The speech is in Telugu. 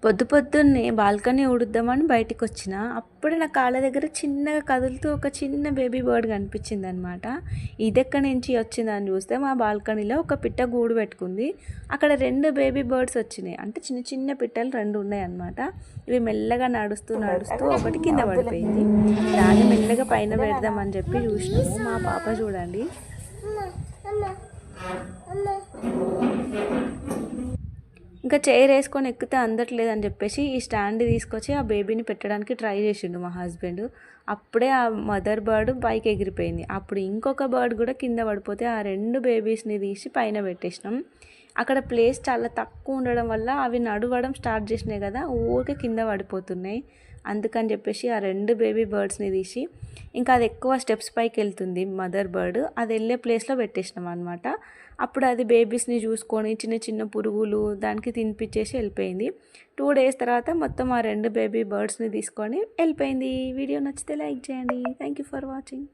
పొద్దున్నే బాల్కనీ ఊడుద్దామని బయటికొచ్చిన. అప్పుడే నా కాళ్ళ దగ్గర చిన్నగా కదులుతూ ఒక చిన్న బేబీ బర్డ్ కనిపించిందనమాట. ఇదెక్కడి నుంచి వచ్చిందని చూస్తే మా బాల్కనీలో ఒక పిట్ట గూడు పెట్టుకుంది. అక్కడ 2 బేబీ బర్డ్స్ వచ్చినాయి. అంటే చిన్న చిన్న పిట్టలు 2 ఉన్నాయన్నమాట. ఇవి మెల్లగా నడుస్తూ ఒకటి కింద పడిపోయింది. దాన్ని మెల్లగా పైన పెడదామని చెప్పి చూసినాము. మా పాప చూడండి ఇంకా చైర్ వేసుకొని ఎక్కితే అందట్లేదని చెప్పేసి ఈ స్టాండ్ తీసుకొచ్చి ఆ బేబీని పెట్టడానికి ట్రై చేసిండు మా హస్బెండ్. అప్పుడే ఆ మదర్ బర్డ్ పైకి ఎగిరిపోయింది. అప్పుడు ఇంకొక బర్డ్ కూడా కింద పడిపోతే ఆ 2 బేబీస్ని తీసి పైన పెట్టేసినాం. అక్కడ ప్లేస్ చాలా తక్కువ ఉండడం వల్ల అవి నడవడం స్టార్ట్ చేసినాయి కదా, ఊరికే కింద పడిపోతున్నాయి. అందుకని చెప్పేసి ఆ 2 బేబీ బర్డ్స్ని తీసి, ఇంకా అది ఎక్కువ స్టెప్స్ పైకి వెళ్తుంది మదర్ బర్డ్, అది వెళ్ళే ప్లేస్లో పెట్టేసినాం అనమాట. అప్పుడు అది బేబీస్ని చూసుకొని చిన్న చిన్న పురుగులు దానికి తినిపించేసి వెళ్ళిపోయింది. 2 డేస్ తర్వాత మొత్తం ఆ 2 బేబీ బర్డ్స్ని తీసుకొని వెళ్ళిపోయింది. వీడియో నచ్చితే లైక్ చేయండి. Thank you for watching.